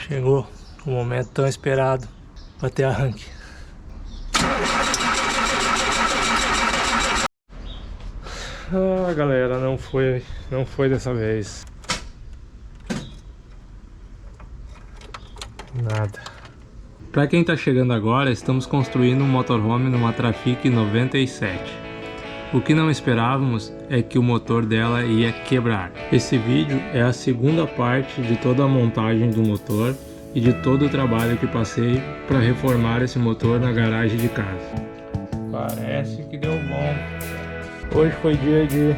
Chegou o momento tão esperado para ter arranque. Ah, galera, não foi dessa vez. Nada. Para quem tá chegando agora, estamos construindo um motorhome numa Trafic 97. O que não esperávamos é que o motor dela ia quebrar. Esse vídeo é a segunda parte de toda a montagem do motor e de todo o trabalho que passei para reformar esse motor na garagem de casa. Parece que deu bom. Hoje foi dia de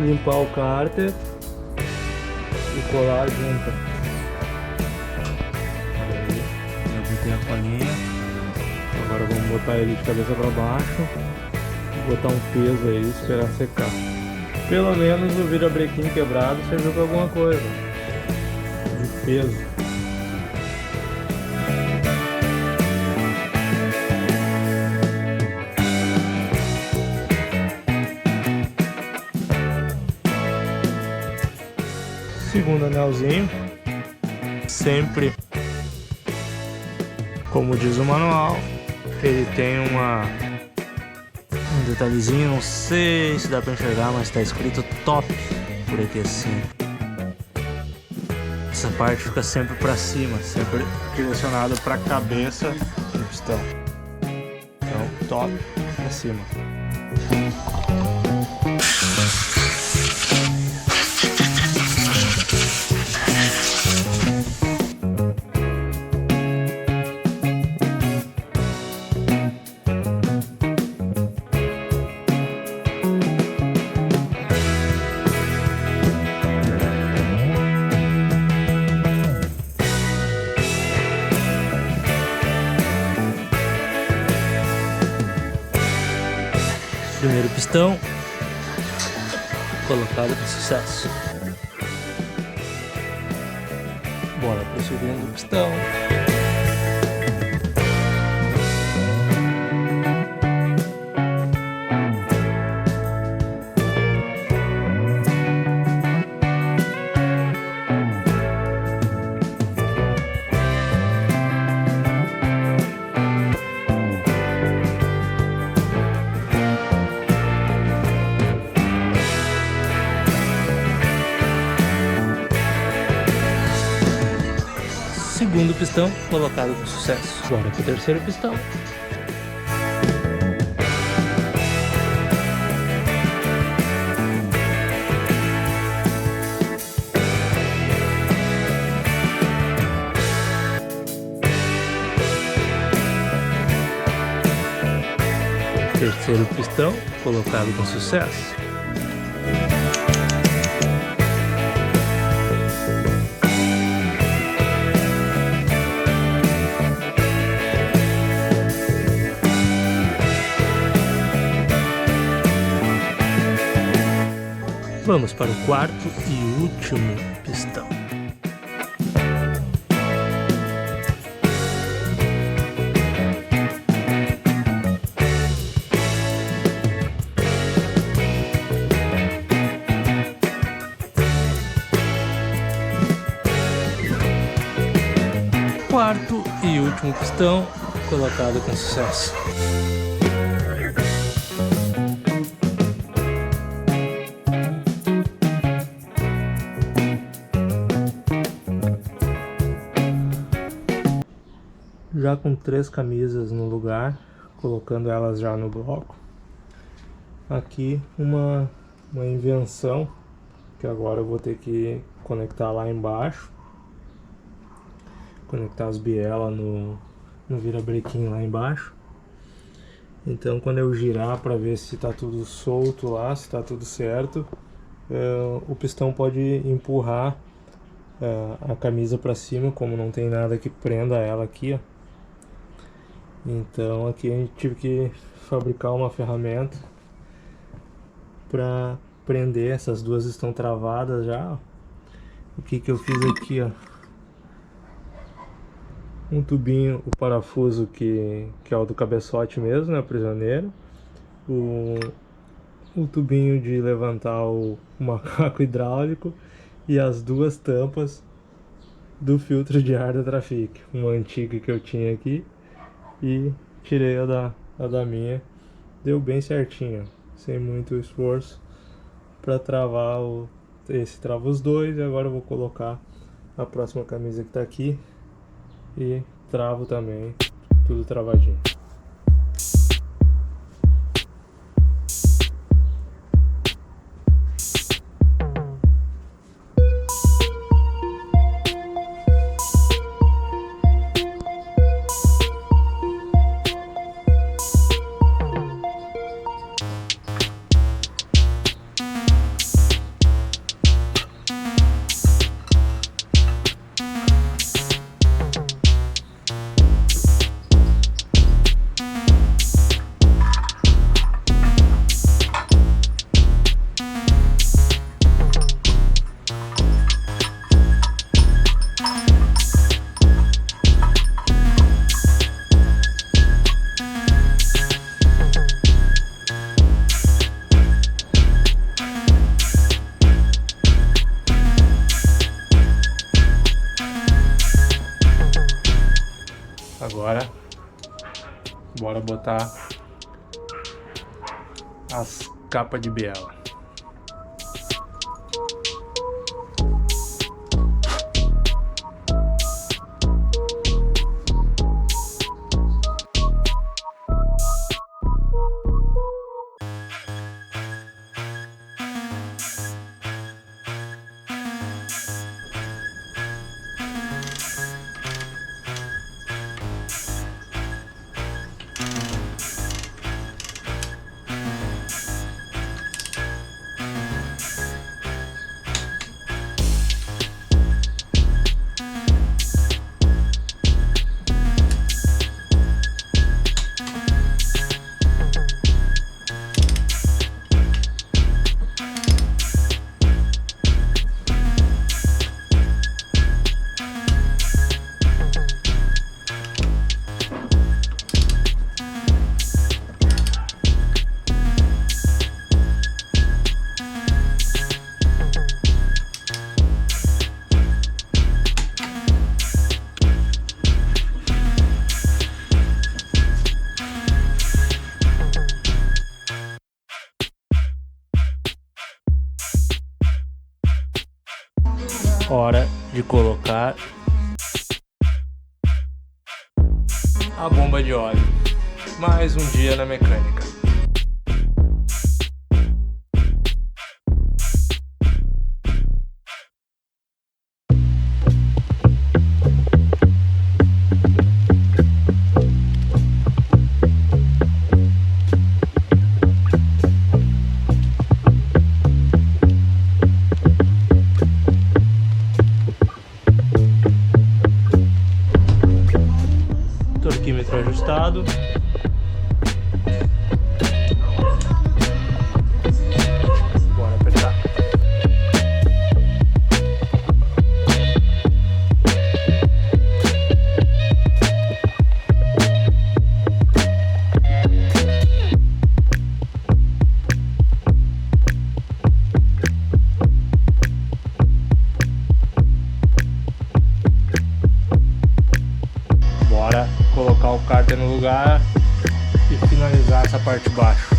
limpar o cárter e colar a junta. Olha aí, já botei a palhinha. Agora vamos botar ele de cabeça para baixo. Botar um peso aí e esperar secar. Pelo menos o virabrequim quebrado serviu para alguma coisa de peso. Segundo anelzinho, sempre como diz o manual, ele tem um detalhezinho, não sei se dá pra enxergar, mas tá escrito top por aqui assim. Essa parte fica sempre pra cima, sempre direcionada pra cabeça do pistão. Então, top pra cima. Primeiro pistão colocado com sucesso. Bora para o segundo pistão. Segundo pistão colocado com sucesso. Bora pro terceiro pistão. Terceiro pistão colocado com sucesso. Vamos para o quarto e último pistão. Quarto e último pistão colocado com sucesso. Já com 3 camisas no lugar, colocando elas já no bloco. Aqui uma invenção que agora eu vou ter que conectar lá embaixo, conectar as bielas no virabrequim lá embaixo. Então quando eu girar para ver se está tudo solto lá, se está tudo certo, o pistão pode empurrar a camisa para cima, como não tem nada que prenda ela aqui, ó. Então aqui a gente tive que fabricar uma ferramenta para prender. Essas duas estão travadas já, ó. O que eu fiz aqui, ó, um tubinho, o parafuso que é o do cabeçote mesmo, né, prisioneiro, o tubinho de levantar o macaco hidráulico e as duas tampas do filtro de ar da Trafic, uma antiga que eu tinha aqui, e tirei a da minha. Deu bem certinho, sem muito esforço para travar esse trava os dois. E agora eu vou colocar a próxima camisa que tá aqui e travo também, tudo travadinho. Agora, bora botar as capas de biela. Hora de colocar a bomba de óleo. Mais um dia na mecânica. Torquímetro ajustado. Bora apertar. Bora colocar o cárter no lugar e finalizar essa parte de baixo.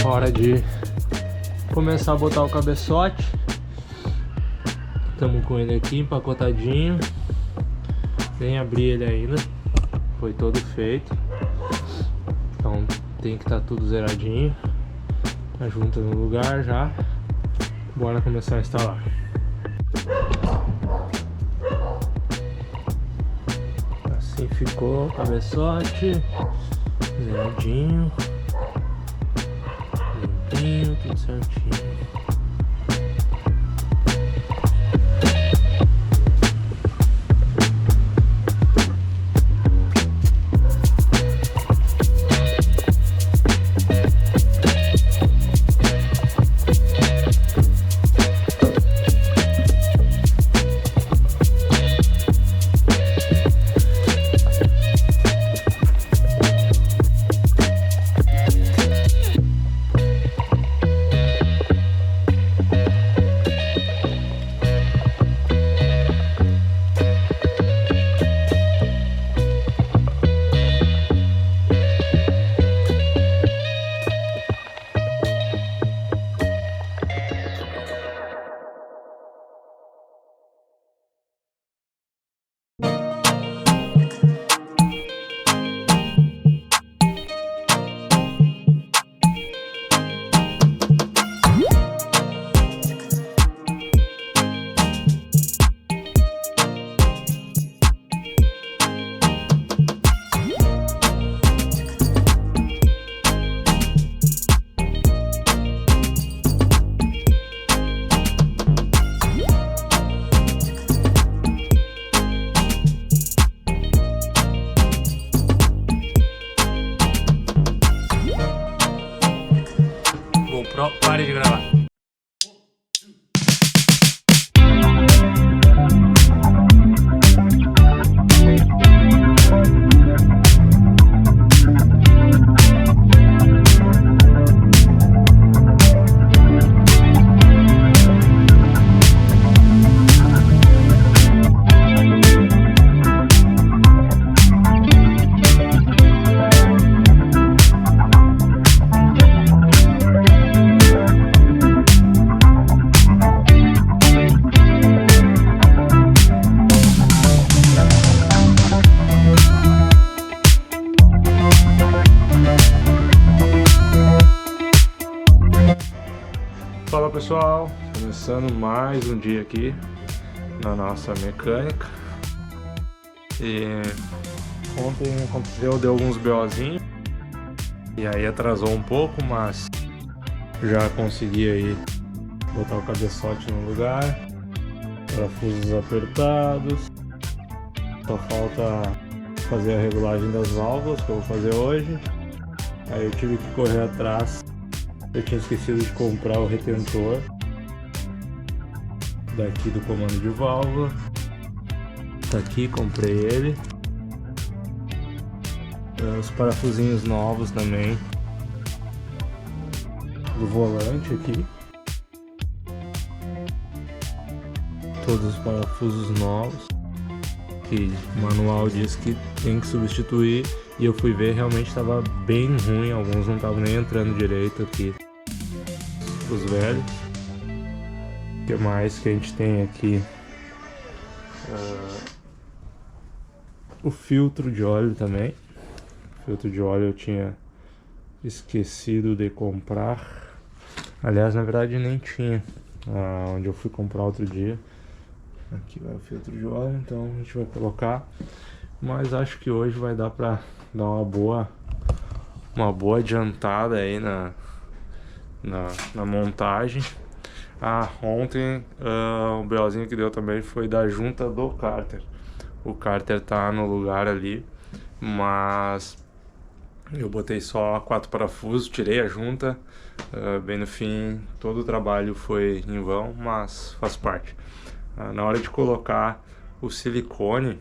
Hora de começar a botar o cabeçote. Estamos com ele aqui empacotadinho. Nem abri ele ainda. Foi todo feito. Então tem que estar tudo zeradinho. A junta no lugar já. Bora começar a instalar. Assim ficou o cabeçote. Zeradinho. tudo certinho. GoPro, pare de gravar. Fala pessoal, começando mais um dia aqui na nossa mecânica. E ontem aconteceu, deu alguns BOzinhos e aí atrasou um pouco, mas já consegui aí botar o cabeçote no lugar, parafusos apertados, só falta fazer a regulagem das válvulas que eu vou fazer hoje. Aí eu tive que correr atrás. Eu tinha esquecido de comprar o retentor daqui do comando de válvula. Tá aqui, comprei ele. Os parafusinhos novos também do volante aqui. Todos os parafusos novos. Que o manual diz que tem que substituir. E eu fui ver, realmente estava bem ruim, alguns não estavam nem entrando direito aqui, os velhos. O que mais que a gente tem aqui? O filtro de óleo também. O filtro de óleo eu tinha esquecido de comprar. Aliás, na verdade nem tinha, onde eu fui comprar outro dia. Aqui vai o filtro de óleo, então a gente vai colocar. Mas acho que hoje vai dar pra dar uma boa adiantada aí na montagem. Ontem o BOzinho que deu também foi da junta do cárter. O cárter tá no lugar ali, mas eu botei só 4 parafusos, tirei a junta. Bem no fim, todo o trabalho foi em vão, mas faz parte. Na hora de colocar o silicone,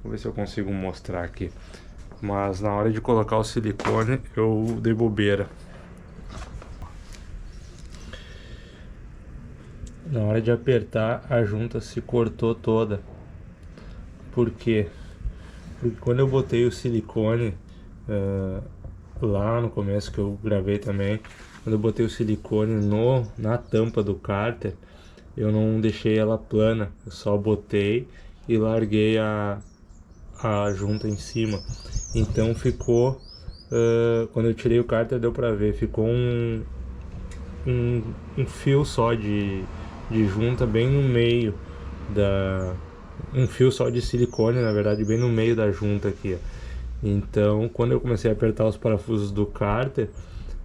vou ver se eu consigo mostrar aqui. Mas na hora de colocar o silicone, eu dei bobeira. Na hora de apertar, a junta se cortou toda. Por quê? Porque quando eu botei o silicone, lá no começo que eu gravei também, quando eu botei o silicone na tampa do cárter, eu não deixei ela plana. Eu só botei e larguei a junta em cima. Então ficou, quando eu tirei o cárter deu pra ver, ficou um fio só de junta bem no meio um fio só de silicone, na verdade, bem no meio da junta aqui, ó. Então quando eu comecei a apertar os parafusos do cárter,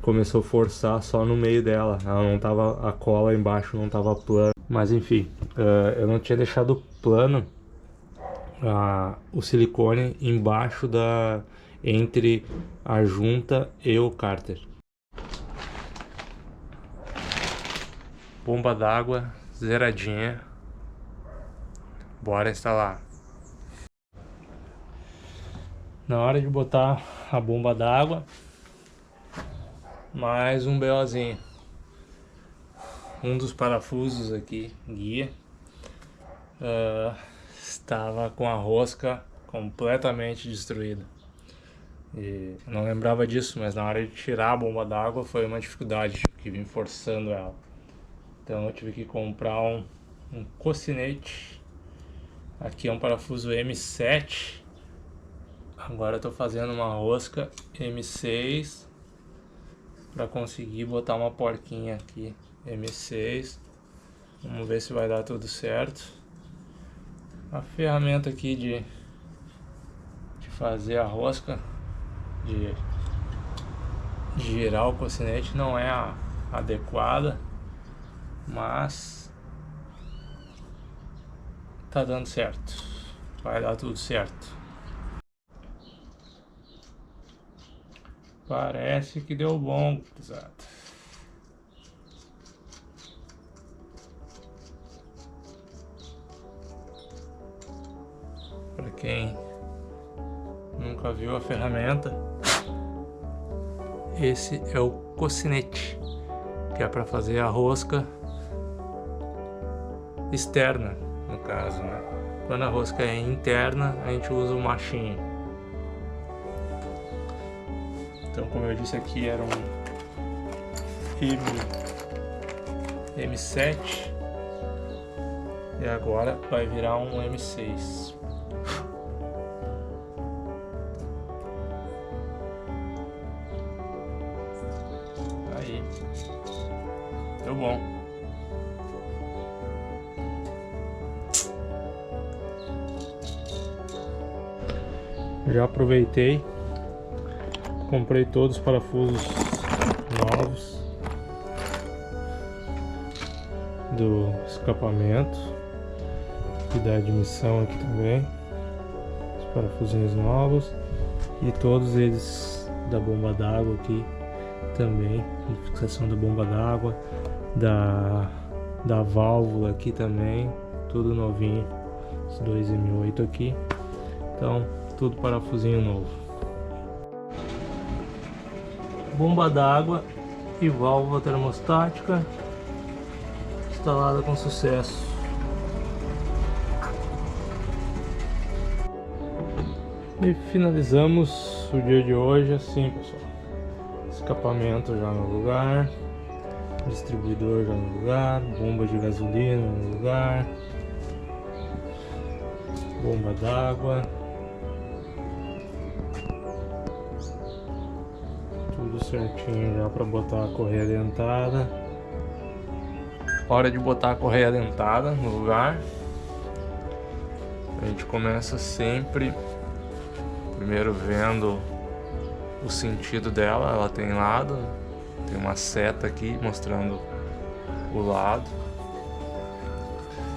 começou a forçar só no meio dela. Ela não tava, a cola embaixo não tava plana. Mas enfim, eu não tinha deixado plano o silicone embaixo entre a junta e o cárter. Bomba d'água zeradinha. Bora instalar. Na hora de botar a bomba d'água, mais um BOzinho. Um dos parafusos aqui, guia, estava com a rosca completamente destruída. E eu não lembrava disso, mas na hora de tirar a bomba d'água foi uma dificuldade, tive que vir forçando ela. Então eu tive que comprar um cocinete. Aqui é um parafuso M7. Agora eu tô fazendo uma rosca M6 para conseguir botar uma porquinha aqui M6. Vamos ver se vai dar tudo certo. A ferramenta aqui de fazer a rosca, de girar o cocinete, não é a adequada, mas tá dando certo, vai dar tudo certo. Parece que deu bom, exato. Para quem nunca viu a ferramenta, esse é o cocinete, que é para fazer a rosca externa, no caso, né? Quando a rosca é interna, a gente usa o machinho. Então, como eu disse aqui, era um M7 e agora vai virar um M6. Aí, deu bom. Já aproveitei, comprei todos os parafusos novos do escapamento e da admissão aqui também, os parafusinhos novos, e todos eles da bomba d'água aqui também, de fixação da bomba d'água, da válvula aqui também, tudo novinho, os 2M8 aqui, então tudo parafusinho novo. Bomba d'água e válvula termostática instalada com sucesso. E finalizamos o dia de hoje assim, pessoal. Escapamento já no lugar, distribuidor já no lugar, bomba de gasolina no lugar, bomba d'água, tudo certinho já para botar a correia dentada. Hora de botar a correia dentada no lugar. A gente começa sempre primeiro vendo o sentido dela. Ela tem lado, tem uma seta aqui mostrando o lado.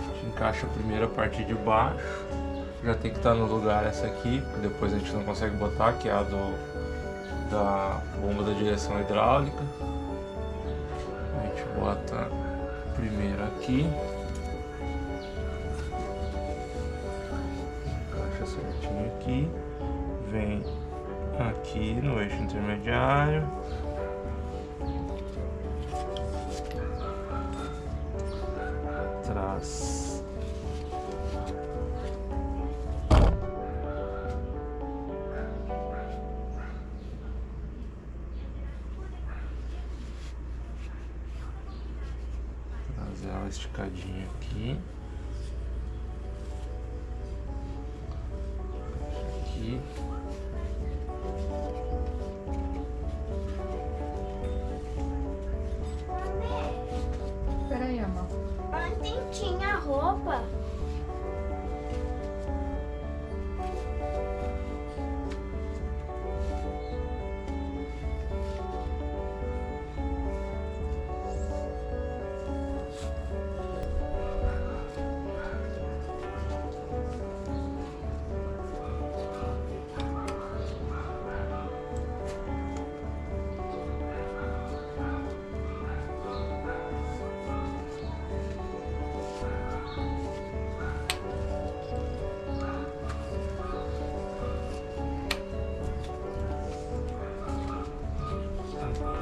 A gente encaixa primeiro a parte de baixo, já tem que estar no lugar essa aqui, depois a gente não consegue botar, que é a da bomba da direção hidráulica. A gente bota primeiro aqui, encaixa certinho aqui, vem aqui no eixo intermediário, traz ela esticadinha aqui, aqui. Peraí, amor. Ontem tinha roupa.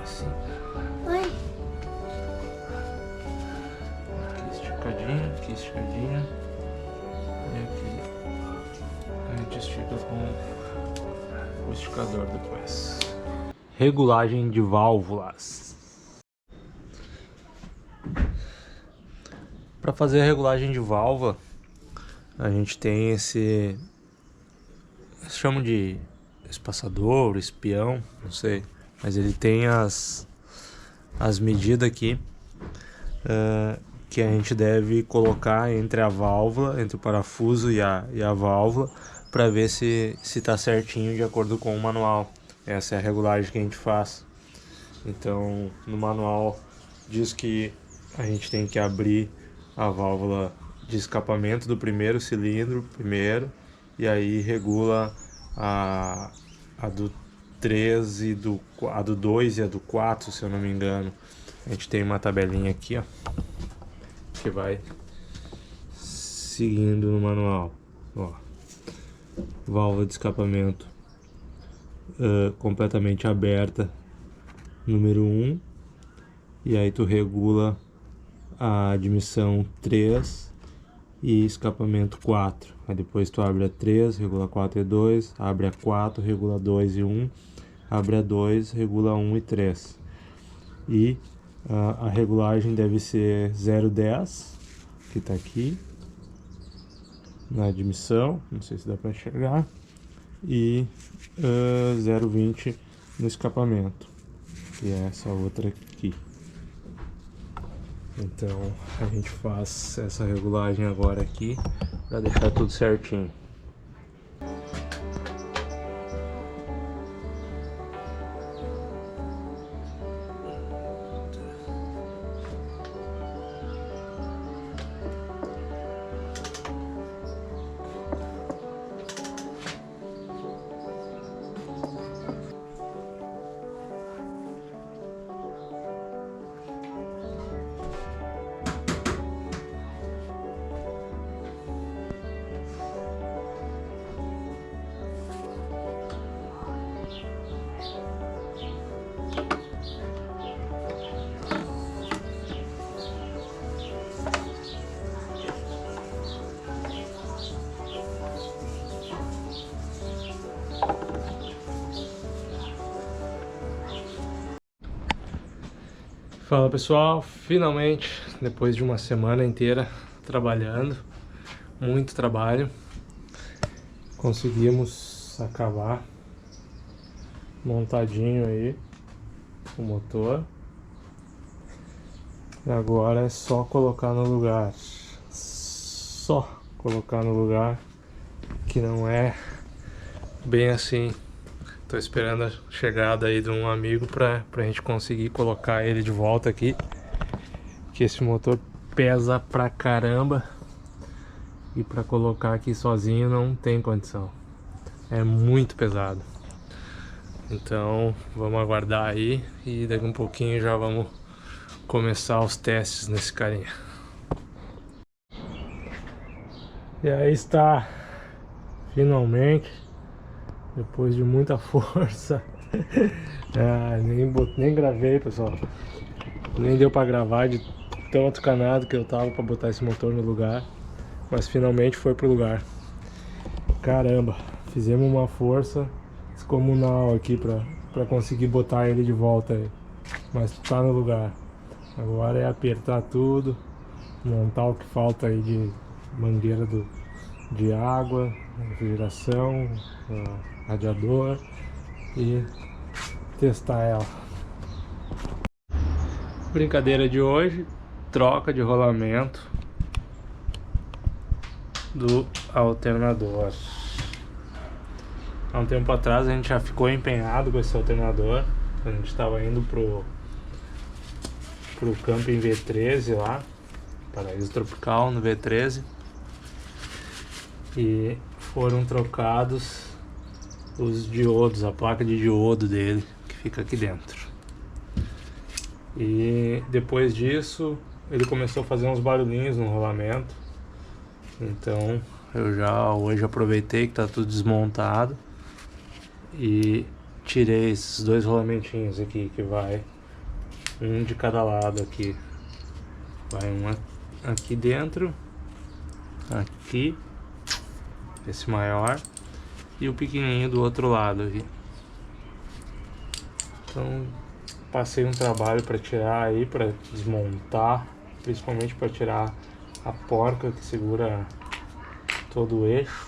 Assim. Oi. Aqui esticadinho, aqui esticadinho. E aqui a gente estica com o esticador depois. Regulagem de válvulas. Para fazer a regulagem de válvula, a gente tem esse, eles chamam de espaçador, espião, não sei, mas ele tem as medidas aqui que a gente deve colocar entre a válvula, entre o parafuso e a válvula, para ver se está certinho de acordo com o manual. Essa é a regulagem que a gente faz. Então no manual diz que a gente tem que abrir a válvula de escapamento do primeiro cilindro primeiro, e aí regula a do 3 e a do 2 e a do 4, se eu não me engano. A gente tem uma tabelinha aqui, ó, que vai seguindo no manual. Ó, válvula de escapamento completamente aberta, número 1, e aí tu regula a admissão 3 e escapamento 4. Aí depois tu abre a 3, regula 4 e 2, abre a 4, regula 2 e 1, abre a 2, regula 1 e 3. E a regulagem deve ser 0,10, que tá aqui na admissão, não sei se dá para enxergar, e 0,20 no escapamento, que é essa outra aqui. Então a gente faz essa regulagem agora aqui para deixar tudo certinho. Fala pessoal, finalmente, depois de uma semana inteira trabalhando, muito trabalho, conseguimos acabar montadinho aí o motor. E agora é só colocar no lugar, que não é bem assim. Tô esperando a chegada aí de um amigo pra gente conseguir colocar ele de volta aqui, que esse motor pesa pra caramba e pra colocar aqui sozinho não tem condição, é muito pesado. Então vamos aguardar aí e daqui um pouquinho já vamos começar os testes nesse carinha. E aí está, finalmente, depois de muita força. Nem gravei, pessoal, nem deu pra gravar de tão atucanado que eu tava pra botar esse motor no lugar, mas finalmente foi pro lugar. Caramba, fizemos uma força descomunal aqui pra conseguir botar ele de volta aí, mas tá no lugar. Agora é apertar tudo, montar o que falta aí de mangueira de água, refrigeração, radiador, e testar ela. Brincadeira de hoje, troca de rolamento do alternador. Há um tempo atrás a gente já ficou empenhado com esse alternador. A gente estava indo pro camping V13 lá, Paraíso Tropical no V13, e foram trocados os diodos, a placa de diodo dele que fica aqui dentro. E depois disso ele começou a fazer uns barulhinhos no rolamento. Então eu já hoje aproveitei que tá tudo desmontado e tirei esses dois rolamentinhos aqui que vai um de cada lado aqui. Vai um aqui dentro, aqui, esse maior, e o pequenininho do outro lado aqui. Então passei um trabalho para tirar aí, para desmontar, principalmente para tirar a porca que segura todo o eixo,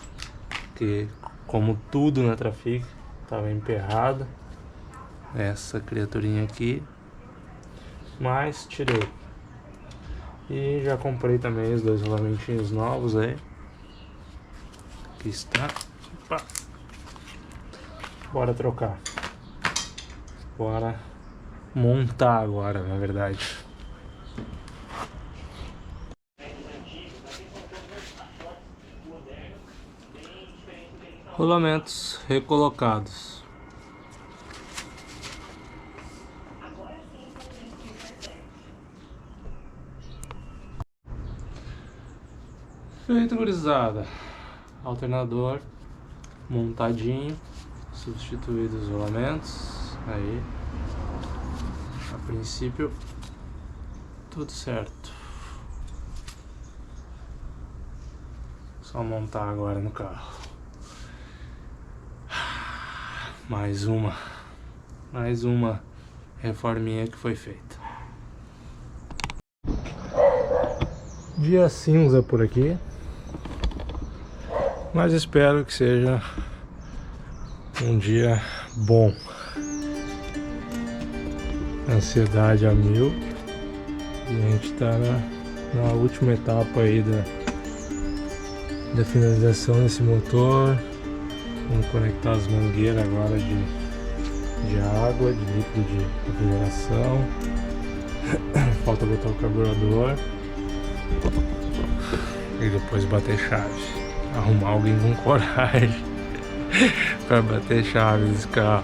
que como tudo na Trafic estava emperrada, essa criaturinha aqui, mas tirei. E já comprei também os 2 rolamentinhos novos aí. Aqui está. Opa. Bora trocar. Bora montar agora, na verdade. Rolamentos recolocados. Feito, gurizada. Alternador montadinho, substituídos os rolamentos. Aí, a princípio, tudo certo. Só montar agora no carro. Mais uma reforminha que foi feita. Dia cinza por aqui, mas espero que seja um dia bom. Ansiedade a mil, e a gente tá na última etapa aí da finalização desse motor. Vamos conectar as mangueiras agora de água, de líquido de refrigeração. Falta botar o carburador e depois bater chave. Arrumar alguém com coragem para bater chave nesse carro.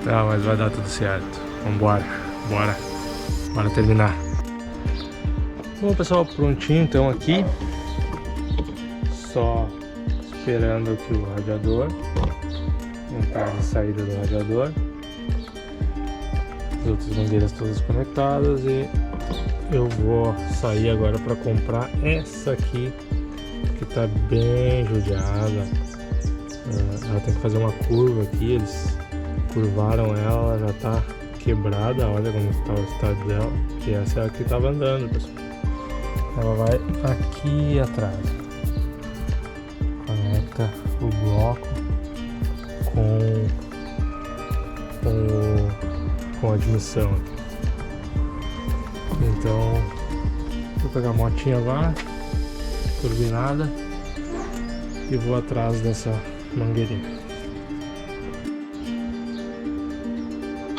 Não, mas vai dar tudo certo. Vambora, bora terminar. Bom, pessoal, prontinho então aqui. Só esperando aqui o radiador, entrada e saída do radiador, as outras mangueiras todas conectadas, e eu vou sair agora para comprar essa aqui que tá bem judiada. Ela tem que fazer uma curva aqui, eles curvaram ela já tá quebrada. Olha como está o estado dela, e essa é a que tava andando, pessoal. Ela vai aqui atrás. Conecta o bloco com a admissão. Então vou pegar a motinha agora, turbinada, e vou atrás dessa mangueirinha.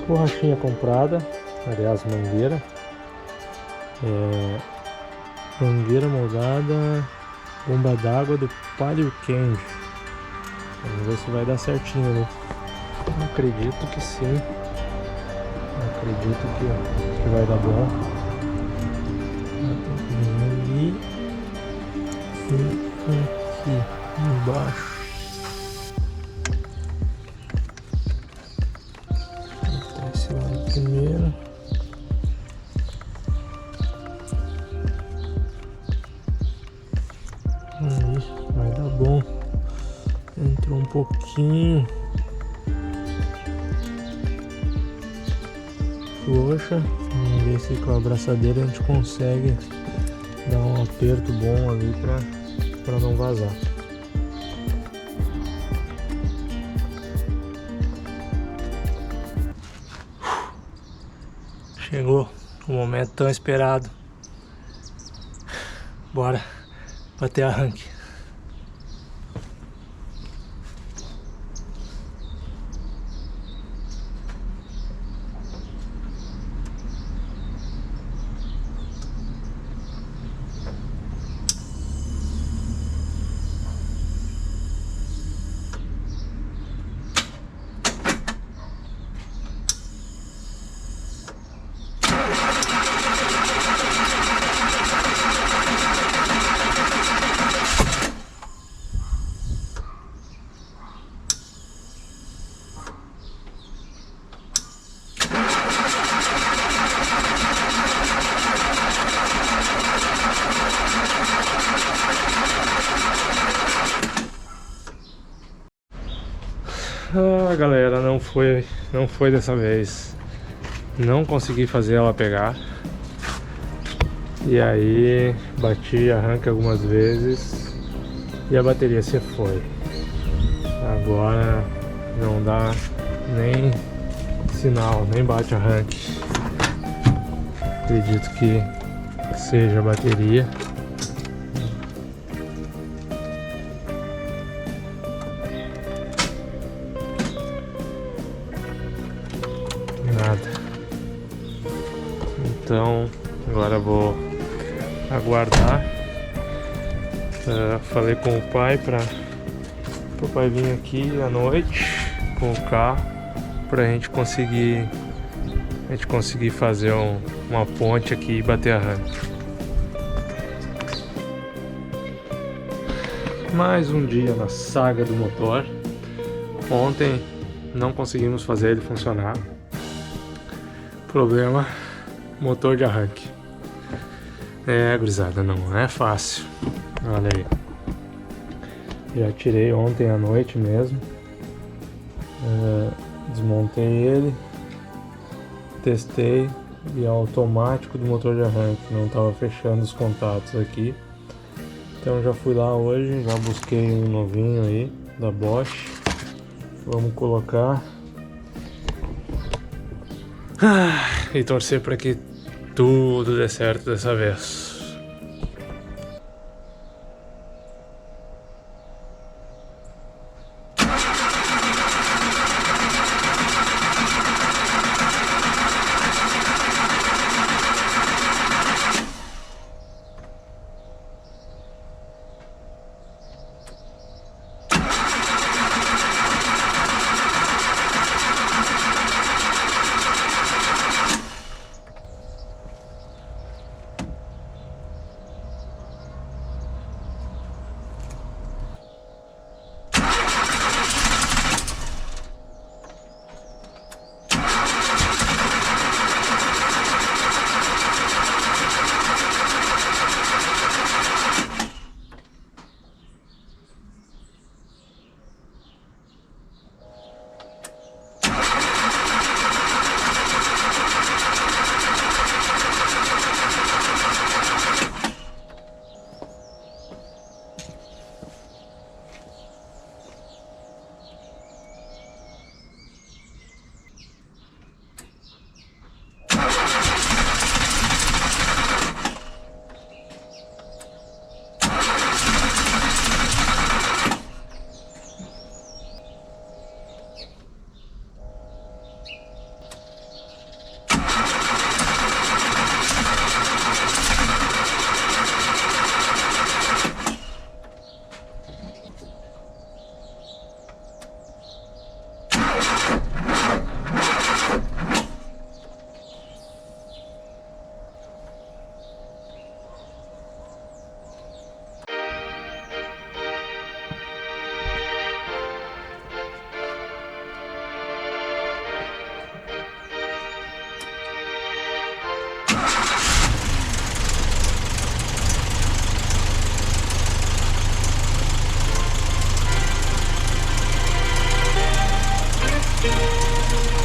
Borrachinha comprada, aliás, mangueira moldada, bomba d'água do Palio Candy. Vamos ver se vai dar certinho, né? Eu acredito que sim. Eu acredito que vai dar bom. Ali e aqui embaixo. Vou botar esse lado primeiro. Aí, vai dar bom. Entrou um pouquinho floxa. Vamos ver se com a abraçadeira a gente consegue dar um aperto bom ali para não vazar. Chegou o momento tão esperado. Bora bater arranque. foi dessa vez. Não consegui fazer ela pegar. E aí bati arranque algumas vezes e a bateria se foi. Agora não dá nem sinal, nem bate arranque. Acredito que seja a bateria. Nada. Então agora vou aguardar. Falei com o pai para o pai vir aqui à noite com o carro para a gente conseguir fazer uma ponte aqui e bater arranque. Mais um dia na saga do motor. Ontem não conseguimos fazer ele funcionar. Problema, motor de arranque. Gurizada, não é fácil. Olha aí. Já tirei ontem à noite mesmo. Desmontei ele. Testei e é automático do motor de arranque. Não estava fechando os contatos aqui. Então já fui lá hoje, já busquei um novinho aí da Bosch. Vamos colocar. E torcer para que tudo dê certo dessa vez.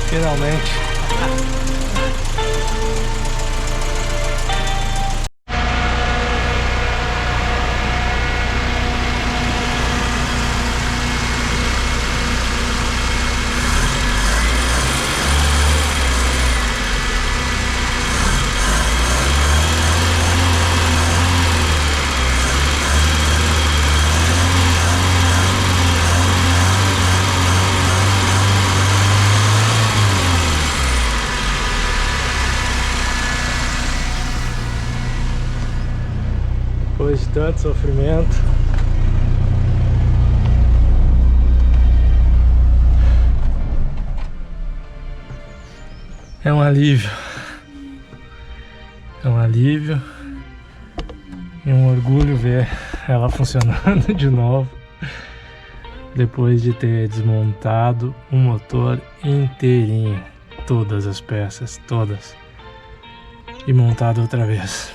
Finalmente. Depois de tanto sofrimento, é um alívio. É um alívio e um orgulho ver ela funcionando de novo, depois de ter desmontado o motor inteirinho, todas as peças, todas, e montado outra vez.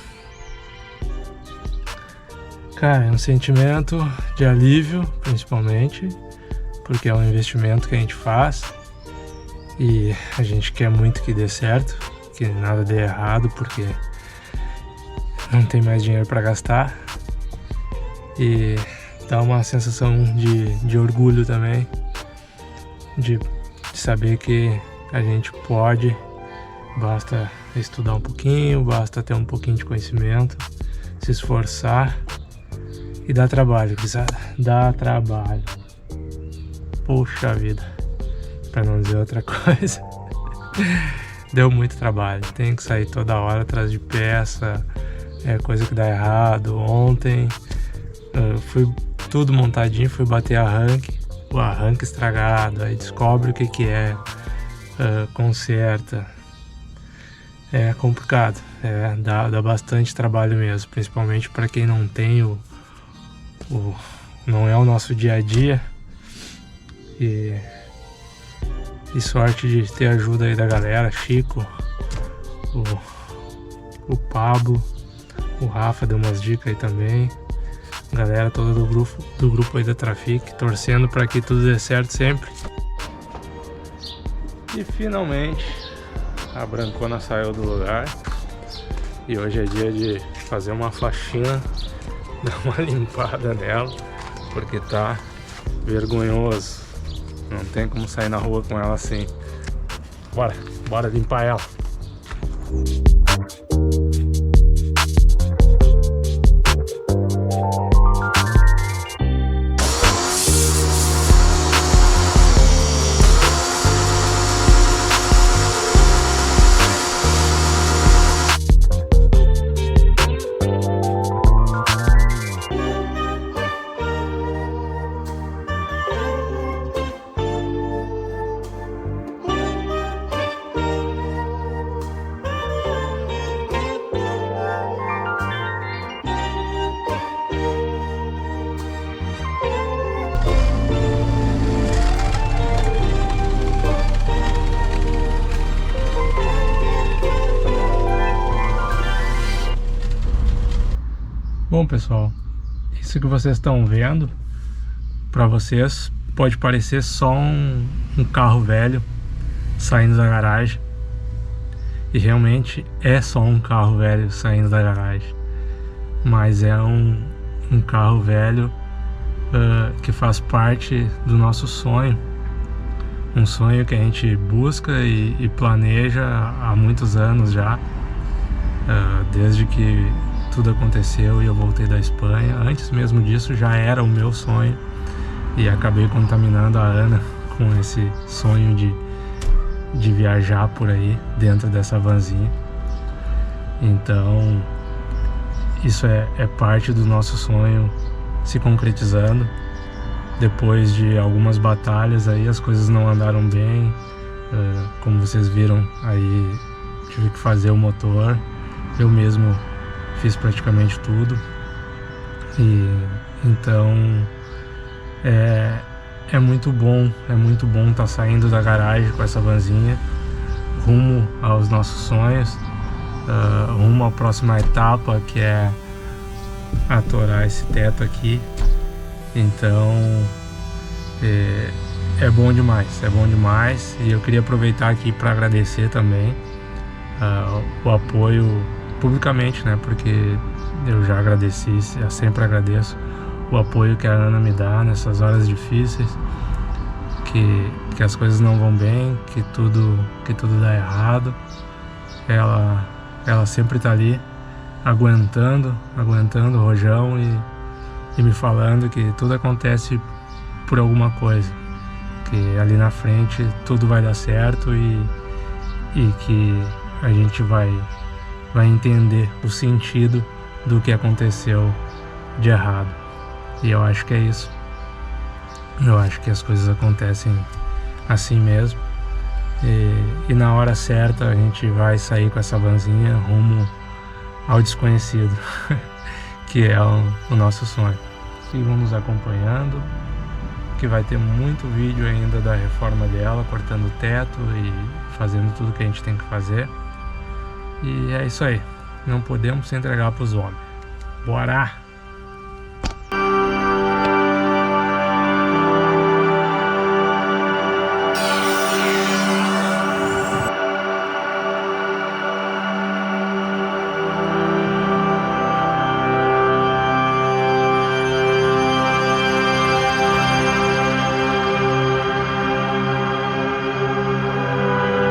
Cara, é um sentimento de alívio, principalmente, porque é um investimento que a gente faz E a gente quer muito que dê certo, que nada dê errado, porque não tem mais dinheiro para gastar. E dá uma sensação de orgulho também, de saber que a gente pode, basta estudar um pouquinho, basta ter um pouquinho de conhecimento, se esforçar e dá trabalho, dá trabalho. Poxa vida, pra não dizer outra coisa. Deu muito trabalho, tem que sair toda hora atrás de peça, coisa que dá errado. Ontem fui tudo montadinho, fui bater o arranque estragado, aí descobre o que é, conserta. É complicado, dá bastante trabalho mesmo, principalmente para quem não tem não é o nosso dia a dia. E sorte de ter ajuda aí da galera, Chico, o Pablo, o Rafa deu umas dicas aí também, a galera toda do grupo aí da Trafic, torcendo para que tudo dê certo sempre. E finalmente a brancona saiu do lugar e hoje é dia de fazer uma faxina, dar uma limpada nela, porque tá vergonhoso. Não tem como sair na rua com ela assim. Bora limpar ela. Bom, pessoal, isso que vocês estão vendo, para vocês pode parecer só um carro velho saindo da garagem, e realmente é só um carro velho saindo da garagem, mas é um carro velho que faz parte do nosso sonho, um sonho que a gente busca e planeja há muitos anos já, desde que tudo aconteceu e eu voltei da Espanha. Antes mesmo disso já era o meu sonho e acabei contaminando a Ana com esse sonho de viajar por aí dentro dessa vanzinha. Então isso é parte do nosso sonho se concretizando. Depois de algumas batalhas aí as coisas não andaram bem, como vocês viram aí, tive que fazer o motor, eu mesmo fiz praticamente tudo. E então é muito bom estar saindo da garagem com essa vanzinha rumo aos nossos sonhos, rumo à próxima etapa, que é atorar esse teto aqui. Então é bom demais, e eu queria aproveitar aqui para agradecer também o apoio publicamente, né, porque eu já agradeci, eu sempre agradeço o apoio que a Ana me dá nessas horas difíceis, que as coisas não vão bem, que tudo dá errado. Ela sempre tá ali aguentando o rojão e me falando que tudo acontece por alguma coisa, que ali na frente tudo vai dar certo e que a gente vai entender o sentido do que aconteceu de errado. E eu acho que é isso. Eu acho que as coisas acontecem assim mesmo. E na hora certa a gente vai sair com essa vanzinha rumo ao desconhecido, que é o nosso sonho. Sigam nos acompanhando, que vai ter muito vídeo ainda da reforma dela, cortando o teto e fazendo tudo que a gente tem que fazer. E é isso aí, não podemos se entregar para os homens. Bora!